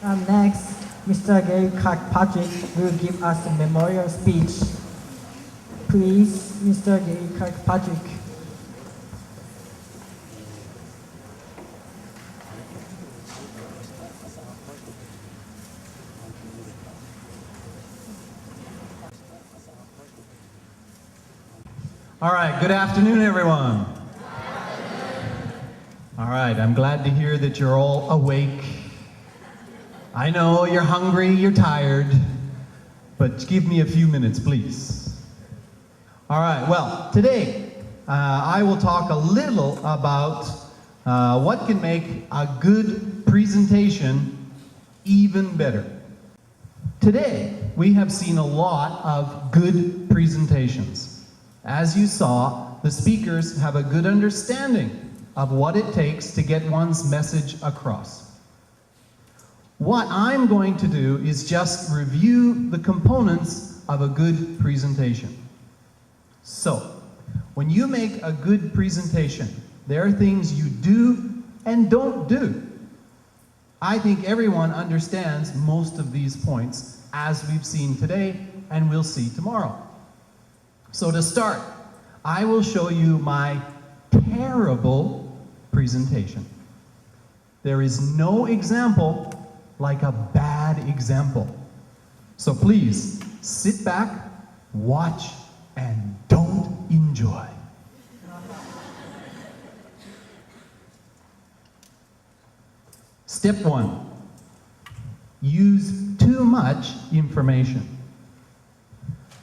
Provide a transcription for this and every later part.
Next, Mr. Gary Kirkpatrick will give us a memorial speech. Please, Mr. Gary Kirkpatrick. All right, good afternoon, everyone. All right, I'm glad to hear that you're all awake. I know you're hungry, you're tired, but give me a few minutes, please. All right, well, today I will talk a little about what can make a good presentation even better. Today, we have seen a lot of good presentations. As you saw, the speakers have a good understanding of what it takes to get one's message across. What I'm going to do is just review the components of a good presentation. So, when you make a good presentation, there are things you do and don't do. I think everyone understands most of these points, as we've seen today and we'll see tomorrow. So to start, I will show you my terrible presentation. There is no example like a bad example. So please, sit back, watch, and don't enjoy. Step 1, use too much information.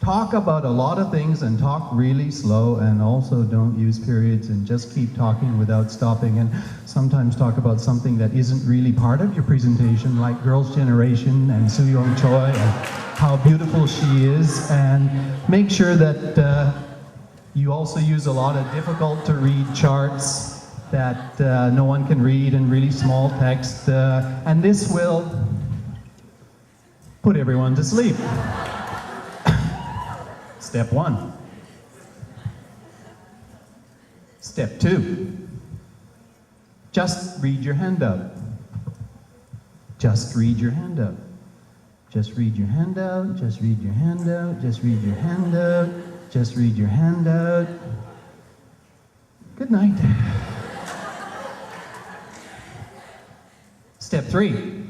Talk about a lot of things and talk really slow, and also don't use periods and just keep talking without stopping, and sometimes talk about something that isn't really part of your presentation, like Girls' Generation and Soo Young Choi and how beautiful she is, and make sure that you also use a lot of difficult to read charts that no one can read and really small text, and this will put everyone to sleep. Step 1. Step 2. Just read your handout. Just read your handout. Just read your handout. Just read your handout. Just read your handout. Just read your handout. Good night. Step 3.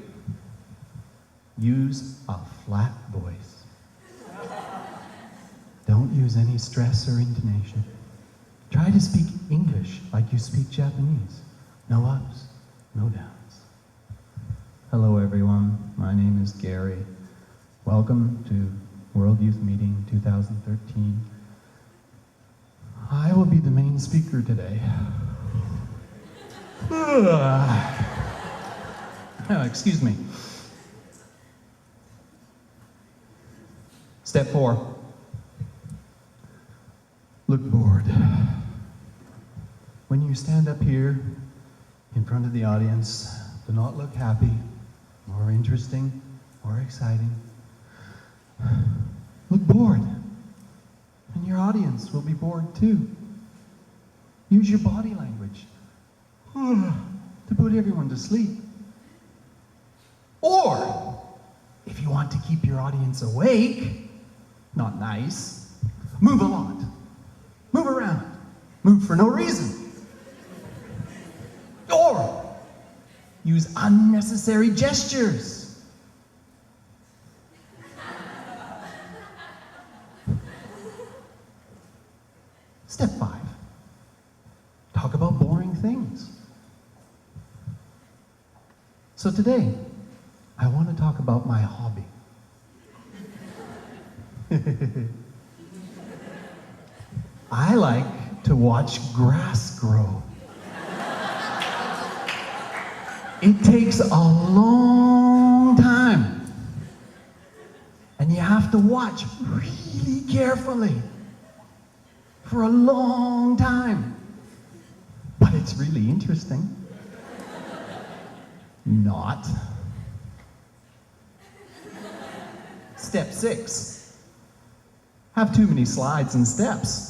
Use a flat voice. Don't use any stress or intonation. Try to speak English like you speak Japanese. No ups, no downs. Hello everyone, my name is Gary. Welcome to World Youth Meeting 2013. I will be the main speaker today. Excuse me. Step 4. Look bored. When you stand up here in front of the audience, do not look happy, or interesting, or exciting. Look bored, and your audience will be bored too. Use your body language to put everyone to sleep. Or, if you want to keep your audience awake, not nice, move a lot. Move around. Move for no reason. Or use unnecessary gestures. Step 5. Talk about boring things. So today, I want to talk about my hobby. I like to watch grass grow. It takes a long time, and you have to watch really carefully for a long time, but it's really interesting. Not. Step 6. Have too many slides and steps.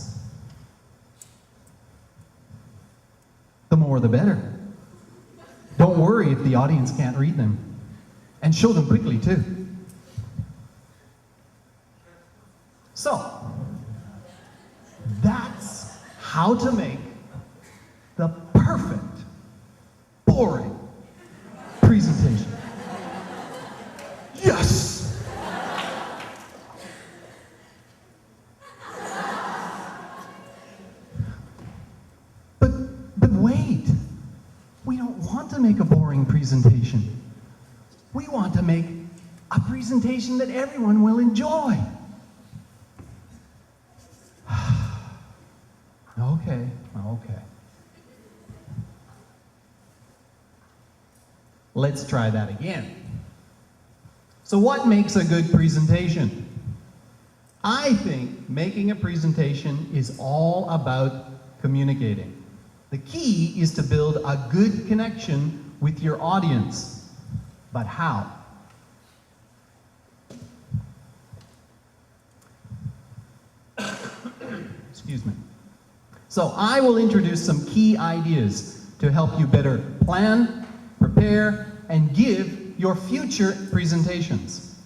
The more the better. Don't worry if the audience can't read them. And show them quickly, too. So, that's how to make the perfect, boring presentation. Yes! But wait, we don't want to make a boring presentation. We want to make a presentation that everyone will enjoy. Okay. Let's try that again. So what makes a good presentation? I think making a presentation is all about communicating. The key is to build a good connection with your audience. But how? Excuse me. So I will introduce some key ideas to help you better plan, prepare, and give your future presentations.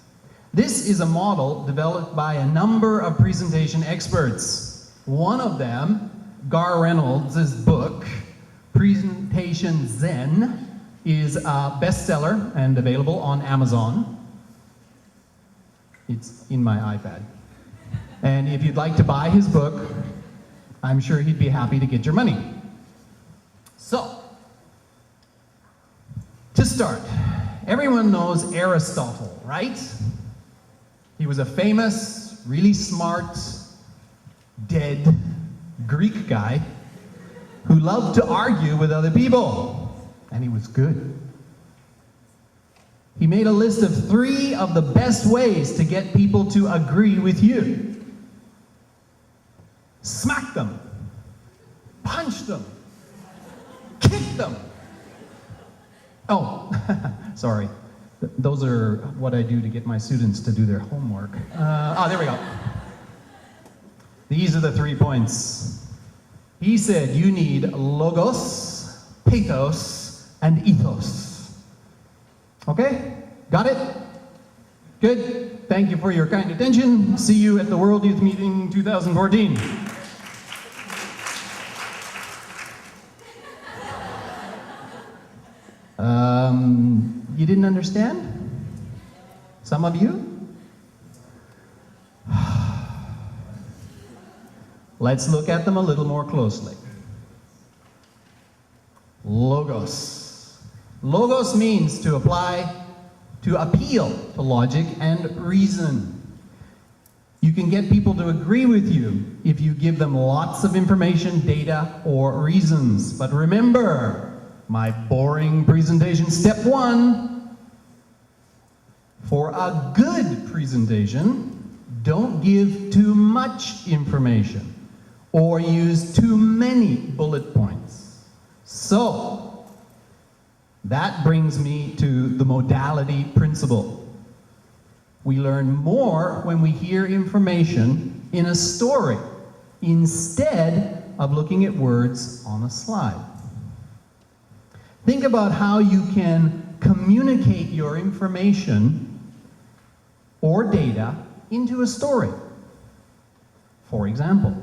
This is a model developed by a number of presentation experts. One of them, Gar Reynolds' book, Presentation Zen, is a bestseller and available on Amazon. It's in my iPad. And if you'd like to buy his book, I'm sure he'd be happy to get your money. So, to start, everyone knows Aristotle, right? He was a famous, really smart, dead Greek guy who loved to argue with other people. And he was good. He made a list of 3 of the best ways to get people to agree with you. Smack them, punch them, kick them. Oh, sorry. Those are what I do to get my students to do their homework. There we go. These are the 3 points. He said you need logos, pathos, and ethos. Okay? Got it? Good. Thank you for your kind attention. See you at the World Youth Meeting 2014. You didn't understand? Some of you? Let's look at them a little more closely. Logos. Logos means to appeal to logic and reason. You can get people to agree with you if you give them lots of information, data, or reasons. But remember, my boring presentation, step 1. For a good presentation, don't give too much information or use too many bullet points. So, that brings me to the modality principle. We learn more when we hear information in a story instead of looking at words on a slide. Think about how you can communicate your information or data into a story. For example,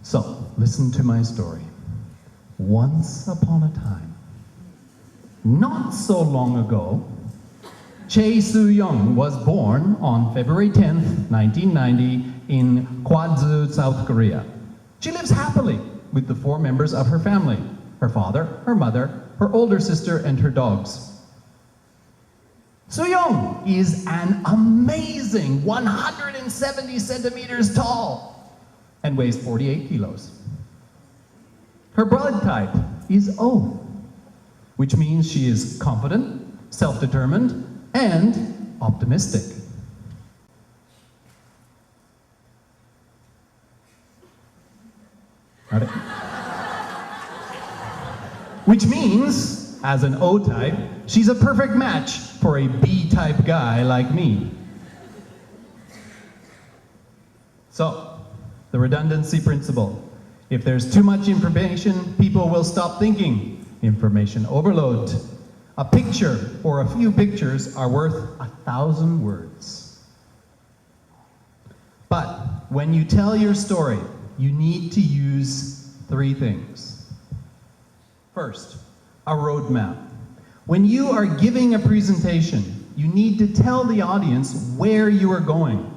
so listen to my story. Once upon a time, not so long ago, Chae Soo-young was born on February 10th, 1990 in Gwangju, South Korea. She lives happily with the 4 members of her family: her father, her mother, her older sister, and her dogs. Soo-young is an amazing 170 centimeters tall and weighs 48 kilos. Her blood type is O, which means she is confident, self-determined, and optimistic. Which means, as an O-type, she's a perfect match for a B-type guy like me. So, the redundancy principle. If there's too much information, people will stop thinking. Information overload. A picture or a few pictures are worth 1,000 words. But when you tell your story, you need to use 3 things. First, a roadmap. When you are giving a presentation, you need to tell the audience where you are going.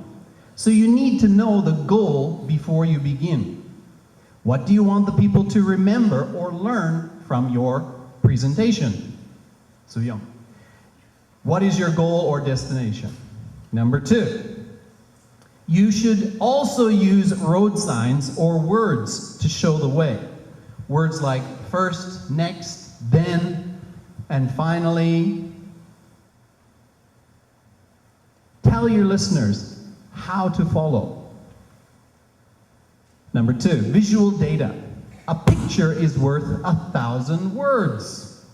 So you need to know the goal before you begin. What do you want the people to remember or learn from your presentation? So young. What is your goal or destination? Number 2, you should also use road signs or words to show the way. Words like first, next, then, and finally. Tell your listeners how to follow. Number 2, visual data. A picture is worth 1,000 words.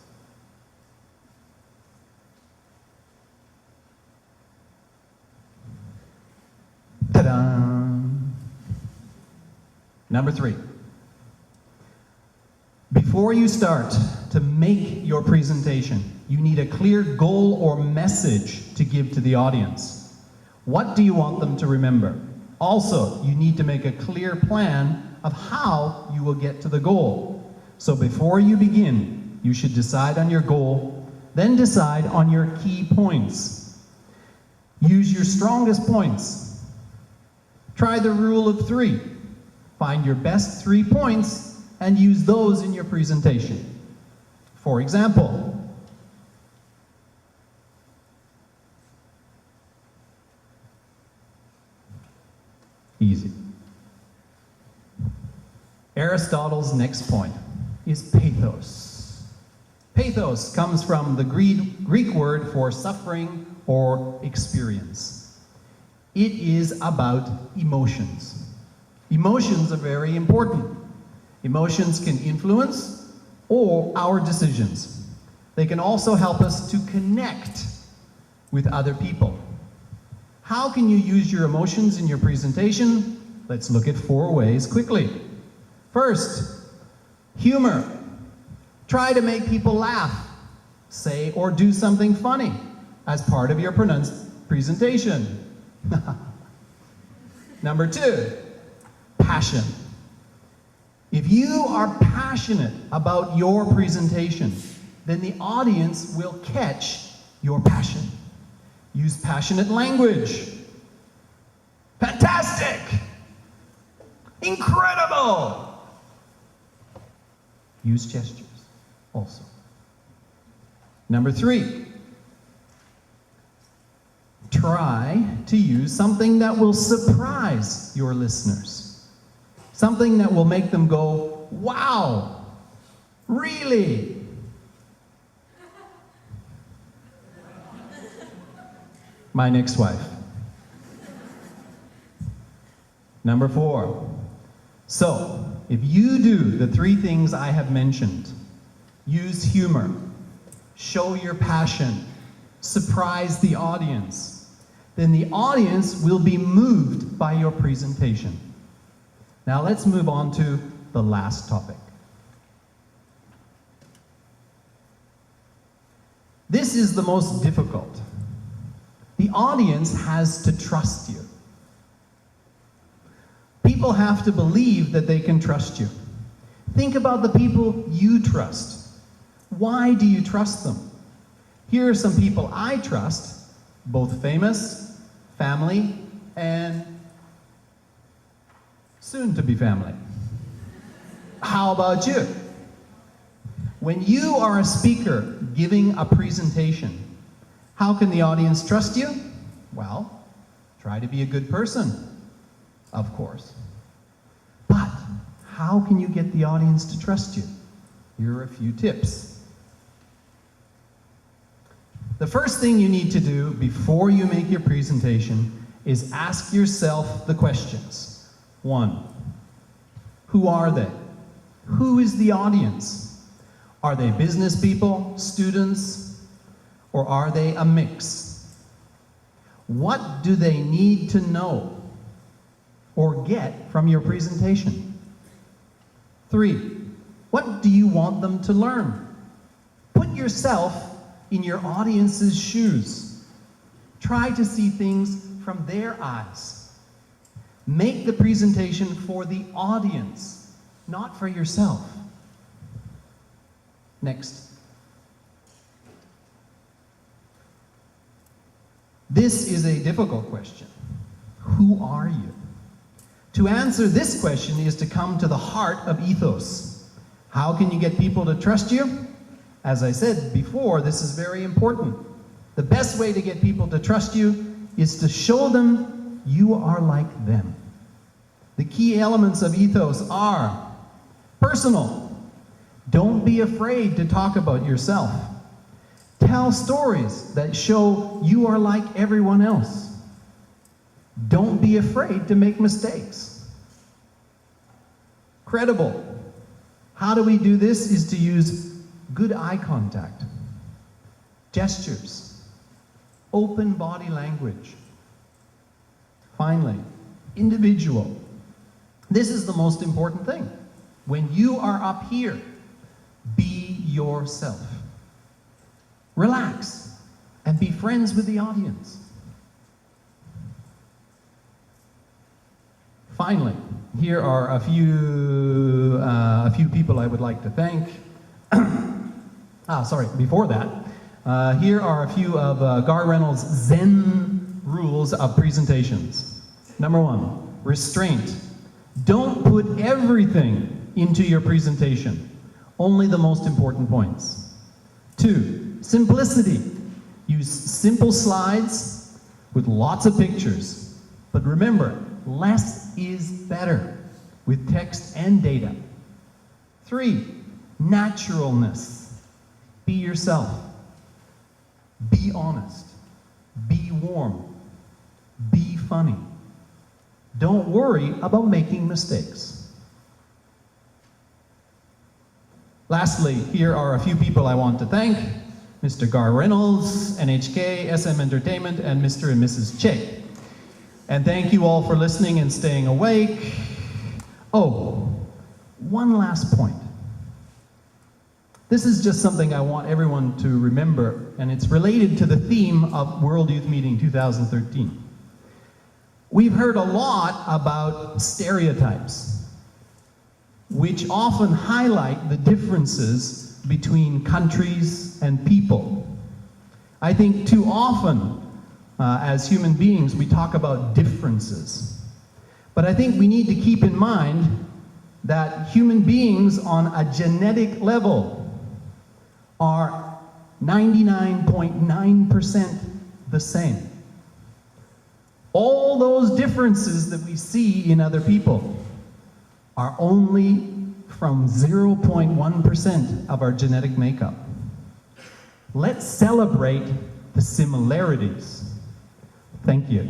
Ta-da! Number 3. Before you start to make your presentation, you need a clear goal or message to give to the audience. What do you want them to remember? Also, you need to make a clear plan of how you will get to the goal. So before you begin, you should decide on your goal, then decide on your key points. Use your strongest points. Try the rule of 3. Find your best 3 points and use those in your presentation. For example, easy. Aristotle's next point is pathos. Pathos comes from the Greek word for suffering or experience. It is about emotions. Emotions are very important. Emotions can influence our decisions. They can also help us to connect with other people. How can you use your emotions in your presentation? Let's look at 4 ways quickly. First, humor. Try to make people laugh. Say or do something funny as part of your presentation. Number 2, passion. If you are passionate about your presentation, then the audience will catch your passion. Use passionate language. Fantastic! Incredible! Use gestures also. Number 3, try to use something that will surprise your listeners. Something that will make them go, wow, really? My next wife. Number 4. So, if you do the 3 things I have mentioned, use humor, show your passion, surprise the audience, then the audience will be moved by your presentation. Now let's move on to the last topic. This is the most difficult. The audience has to trust you. People have to believe that they can trust you. Think about the people you trust. Why do you trust them? Here are some people I trust, both famous, family, and soon to be family. How about you? When you are a speaker giving a presentation, how can the audience trust you? Well, try to be a good person, of course. But how can you get the audience to trust you? Here are a few tips. The first thing you need to do before you make your presentation is ask yourself the questions. 1, who are they? Who is the audience? Are they business people, students, or are they a mix? What do they need to know or get from your presentation? 3, what do you want them to learn? Put yourself in your audience's shoes. Try to see things from their eyes. Make the presentation for the audience, not for yourself. Next. This is a difficult question. Who are you? To answer this question is to come to the heart of ethos. How can you get people to trust you? As I said before, this is very important. The best way to get people to trust you is to show them you are like them. The key elements of ethos are personal. Don't be afraid to talk about yourself. Tell stories that show you are like everyone else. Don't be afraid to make mistakes. Credible. How do we do this? Is to use good eye contact, gestures, open body language. Finally, individual. This is the most important thing. When you are up here, be yourself. Relax and be friends with the audience. Finally, here are a few people I would like to thank. Before that, here are a few of Gar Reynolds' Zen rules of presentations. Number 1, restraint. Don't put everything into your presentation, only the most important points. 2, simplicity. Use simple slides with lots of pictures. But remember, less is better with text and data. 3, naturalness. Be yourself. Be honest. Be warm. Be funny. Don't worry about making mistakes. Lastly, here are a few people I want to thank. Mr. Gar Reynolds, NHK, SM Entertainment, and Mr. and Mrs. Che. And thank you all for listening and staying awake. Oh, one last point. This is just something I want everyone to remember, and it's related to the theme of World Youth Meeting 2013. We've heard a lot about stereotypes, which often highlight the differences between countries and people. I think too often, as human beings, we talk about differences. But I think we need to keep in mind that human beings on a genetic level are 99.9% the same. All those differences that we see in other people are only from 0.1% of our genetic makeup. Let's celebrate the similarities. Thank you.